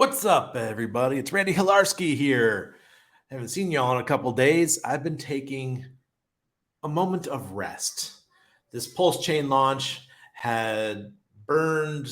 What's up, everybody? It's Randy Hilarski here. Haven't seen y'all in a couple days. I've been taking a moment of rest. This Pulse Chain launch had burned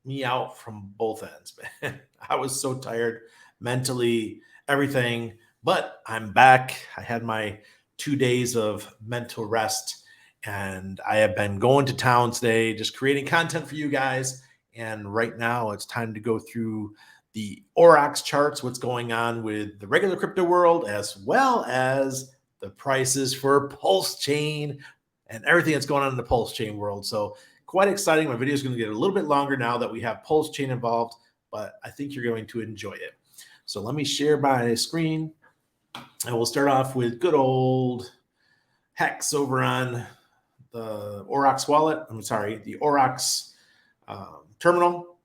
me out from both ends, man. I was so tired mentally, everything, but I'm back. I had my 2 days of mental rest, and I have been going to town today, just creating content for you guys. And right now, it's time to go through the Aurox charts, what's going on with the regular crypto world, as well as the prices for Pulse Chain and everything that's going on in the Pulse Chain world. So quite exciting. My video is going to get a little bit longer now that we have Pulse Chain involved, but I think you're going to enjoy it. So let me share my screen, and we'll start off with good old Hex over on the Aurox wallet. I'm sorry, the Aurox terminal.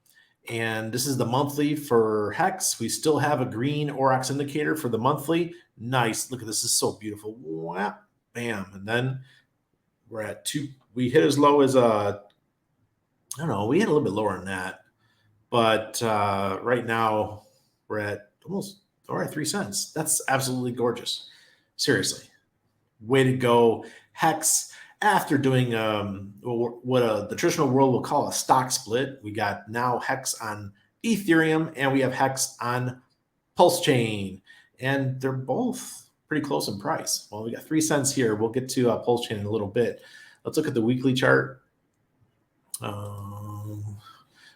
And this is the monthly for Hex. We still have a green Aurox indicator for the monthly. Nice. Look at this. This is so beautiful. Whap, bam. And then we're at 2. We hit as low as I don't know, we had a little bit lower than that, but right now we're at almost 3 cents. That's absolutely gorgeous. Seriously, way to go, Hex. After doing what the traditional world will call a stock split, we got now Hex on Ethereum and we have Hex on Pulse Chain, and they're both pretty close in price. Well, we got 3 cents here. We'll get to Pulse Chain in a little bit. Let's look at the weekly chart.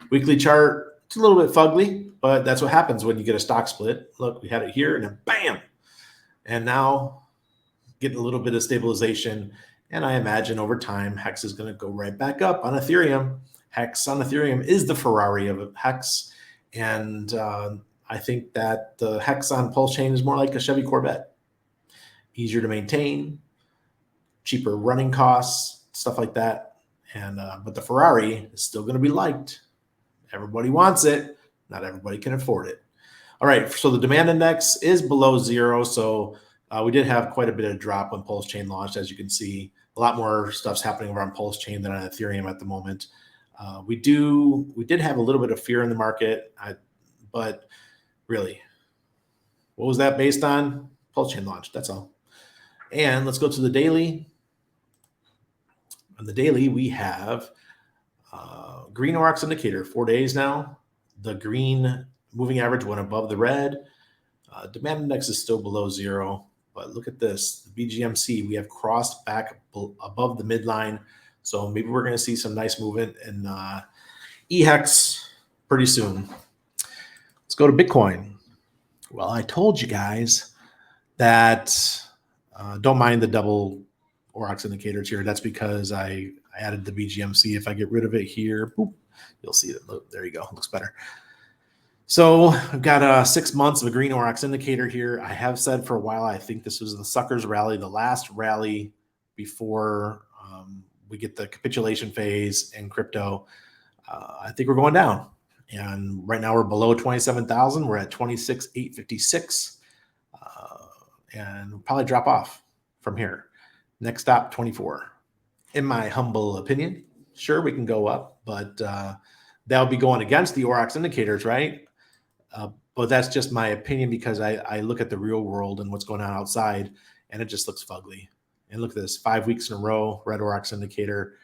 Weekly chart, it's a little bit fugly, but that's what happens when you get a stock split. Look, we had it here and then bam. And now getting a little bit of stabilization. And I imagine over time, Hex is going to go right back up on Ethereum. Hex on Ethereum is the Ferrari of Hex. And I think that the Hex on Pulse Chain is more like a Chevy Corvette. Easier to maintain, cheaper running costs, stuff like that. And but the Ferrari is still going to be liked. Everybody wants it. Not everybody can afford it. All right, so the demand index is below 0. So we did have quite a bit of drop when Pulse Chain launched. As you can see, a lot more stuff's happening around Pulse Chain than on Ethereum at the moment. We did have a little bit of fear in the market, but really, what was that based on? Pulse Chain launched, that's all. And let's go to the daily. On the daily, we have green Aurox indicator, 4 days now. The green moving average went above the red. Demand index is still below 0, but look at this. The BGMC, we have crossed back above the midline. So maybe we're going to see some nice movement in EHEX pretty soon. Let's go to Bitcoin. Well, I told you guys that don't mind the double Aurox indicators here. That's because I added the BGMC. If I get rid of it here, boop, you'll see it. Look, there you go. It looks better. So I've got 6 months of a green Aurox indicator here. I have said for a while, I think this was the suckers rally, the last rally before we get the capitulation phase in crypto. I think we're going down. And right now we're below 27,000. We're at 26,856. And we'll probably drop off from here. Next stop, 24. In my humble opinion, sure, we can go up, but that'll be going against the Aurox indicators, right? But that's just my opinion because I look at the real world and what's going on outside, and it just looks fugly. And look at this, 5 weeks in a row, red Aurox indicator.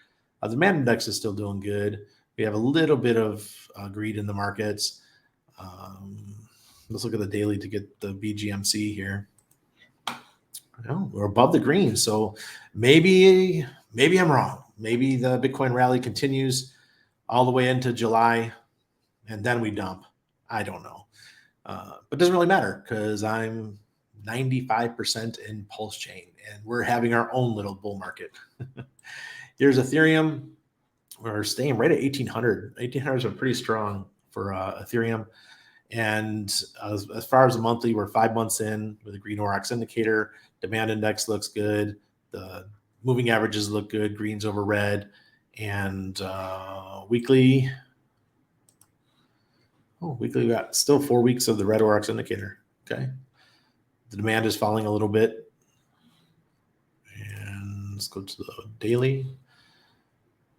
The demand index is still doing good. We have a little bit of greed in the markets. Let's look at the daily to get the BGMC here. No, we're above the green, so maybe I'm wrong. Maybe the Bitcoin rally continues all the way into July, and then we dump. I don't know, but it doesn't really matter because I'm 95% in Pulse Chain, and we're having our own little bull market. Here's Ethereum. We're staying right at 1,800. 1,800 has been pretty strong for Ethereum. And as far as the monthly, we're 5 months in with a green Aurox indicator. Demand index looks good. The moving averages look good. Green's over red. And weekly, we got still 4 weeks of the red Aurox indicator. Okay. The demand is falling a little bit. And let's go to the daily.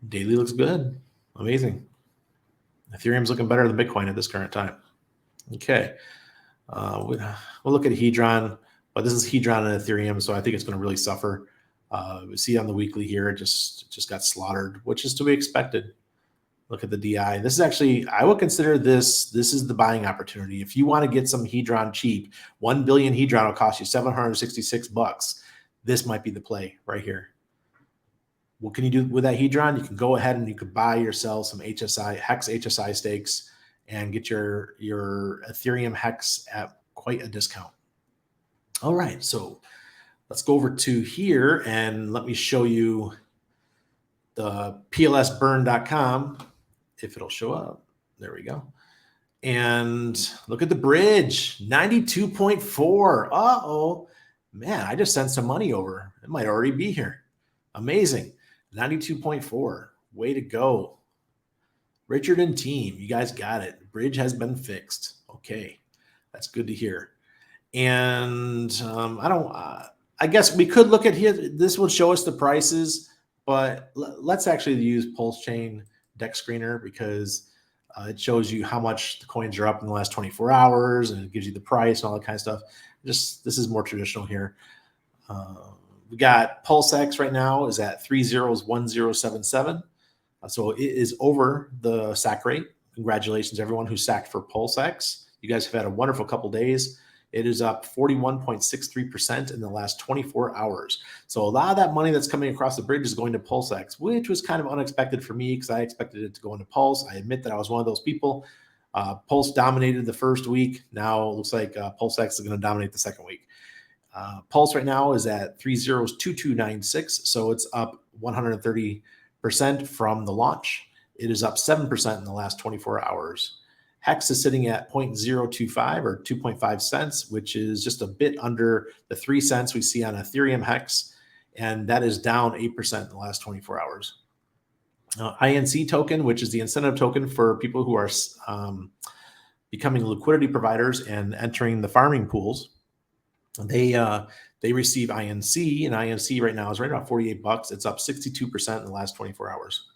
Daily looks good. Amazing. Ethereum's looking better than Bitcoin at this current time. Okay. We'll look at Hedron, but this is Hedron and Ethereum, so I think it's going to really suffer. We see on the weekly here, it just got slaughtered, which is to be expected. Look at the DI. This is actually, I would consider this is the buying opportunity. If you want to get some Hedron cheap, 1 billion Hedron will cost you $766. This might be the play right here. What can you do with that Hedron? You can go ahead and you can buy yourself some HSI, Hex HSI stakes and get your Ethereum Hex at quite a discount. All right, so let's go over to here and let me show you the plsburn.com if it'll show up. There we go. And look at the bridge, 92.4. Uh-oh. Man, I just sent some money over. It might already be here. Amazing. 92.4. Way to go. Richard and team, you guys got it. Bridge has been fixed. Okay. That's good to hear. And I guess we could look at here. This will show us the prices, but let's actually use Pulse Chain Deck Screener because it shows you how much the coins are up in the last 24 hours and it gives you the price and all that kind of stuff. This is more traditional here. We got PulseX right now is at 301077. So it is over the sack rate. Congratulations, everyone who sacked for PulseX. You guys have had a wonderful couple days. It is up 41.63% in the last 24 hours. So a lot of that money that's coming across the bridge is going to PulseX, which was kind of unexpected for me because I expected it to go into Pulse. I admit that I was one of those people. Pulse dominated the first week. Now it looks like PulseX is going to dominate the second week. Pulse right now is at 302296, so it's up 130% from the launch. It is up 7% in the last 24 hours. Hex is sitting at 0.025 or 2.5 cents, which is just a bit under the 3 cents we see on Ethereum Hex, and that is down 8% in the last 24 hours. INC token, which is the incentive token for people who are becoming liquidity providers and entering the farming pools, they receive INC, and INC right now is right about $48. It's up 62% in the last 24 hours.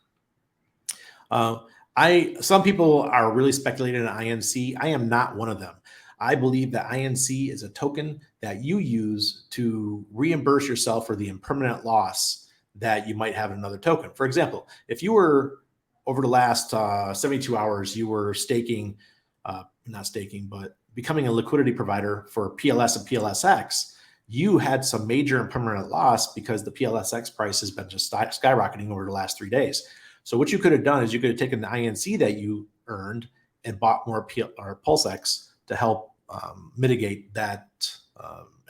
Some people are really speculating on INC. I am not one of them. I believe that INC is a token that you use to reimburse yourself for the impermanent loss that you might have in another token. For example, if you were over the last 72 hours, you were staking, not staking, but becoming a liquidity provider for PLS and PLSX, you had some major impermanent loss because the PLSX price has been just skyrocketing over the last 3 days. So what you could have done is you could have taken the INC that you earned and bought more PulseX to help mitigate that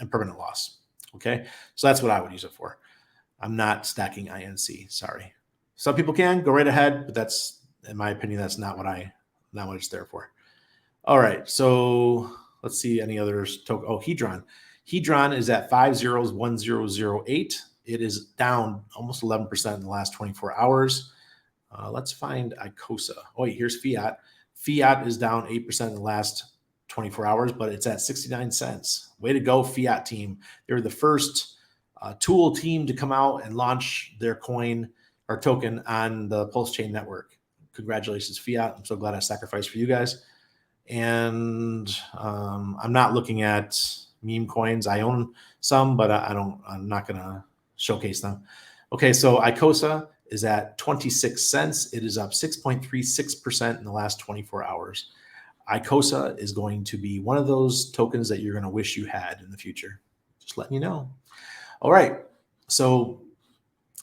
impermanent loss. Okay, so that's what I would use it for. I'm not stacking INC. Sorry. Some people can go right ahead, but that's, in my opinion, that's not what it's there for. All right, so let's see any others. Oh, Hedron. Hedron is at 501008. It is down almost 11% in the last 24 hours. Let's find ICOSA. Oh, wait, here's Fiat. Fiat is down 8% in the last 24 hours, but it's at 69 cents. Way to go, Fiat team. They were the first tool team to come out and launch their coin or token on the Pulse Chain network. Congratulations, Fiat. I'm so glad I sacrificed for you guys. And I'm not looking at meme coins. I own some, but I'm not going to showcase them. Okay, so ICOSA is at 26 cents. It is up 6.36% in the last 24 hours. ICOSA is going to be one of those tokens that you're going to wish you had in the future. Just letting you know. All right, so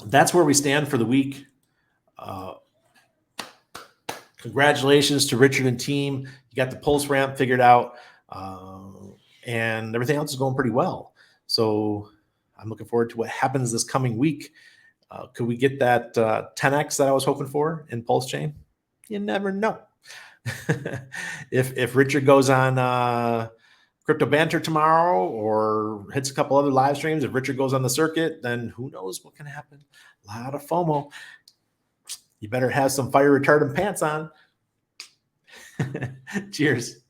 that's where we stand for the week. Congratulations to Richard and team. You got the Pulse ramp figured out, and everything else is going pretty well. So I'm looking forward to what happens this coming week. Could we get that 10x that I was hoping for in Pulse Chain? You never know. If Richard goes on Crypto Banter tomorrow or hits a couple other live streams, if Richard goes on the circuit, then who knows what can happen. A lot of FOMO. You better have some fire retardant pants on. Cheers.